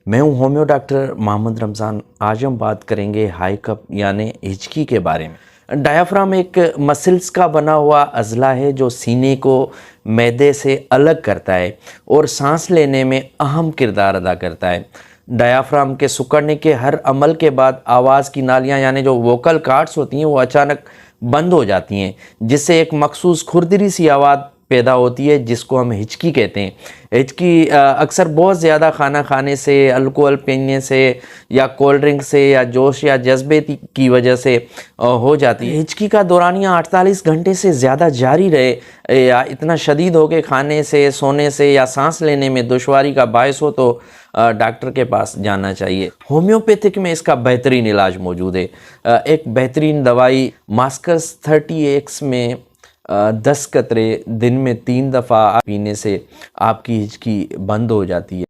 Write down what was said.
मैं हूं homeo doctor Mohammad Ramzan. आज हम बात करेंगे हाई कफ यानी हिचकी के बारे में। डायाफ्राम एक मसल्स का बना हुआ अज़ला है जो सीने को मैदे से अलग करता है और सांस लेने में अहम किरदार अदा करता है। डायाफ्राम के सिकुड़ने के हर अमल के बाद आवाज़ की नालियाँ यानी जो वोकल कार्ड्स होती हैं वो अचानक बंद हो जाती हैं, जिससे एक मखसूस खुरदरी सी आवाज़ पैदा होती है जिसको हम हिचकी कहते हैं। हिचकी अक्सर बहुत ज़्यादा खाना खाने से, अल्कोहल पीने से या कोल्ड ड्रिंक से या जोश या जज्बे की वजह से हो जाती है। हिचकी का दौरानिया 48 घंटे से ज़्यादा जारी रहे या इतना शदीद हो के खाने से, सोने से या सांस लेने में दुश्वारी का बायस हो तो डॉक्टर के पास जाना चाहिए। होम्योपैथिक में इसका बेहतरीन इलाज मौजूद है। एक बेहतरीन दवाई मास्कस 30x में 10 कतरे दिन में 3 दफ़ा पीने से आपकी हिचकी बंद हो जाती है।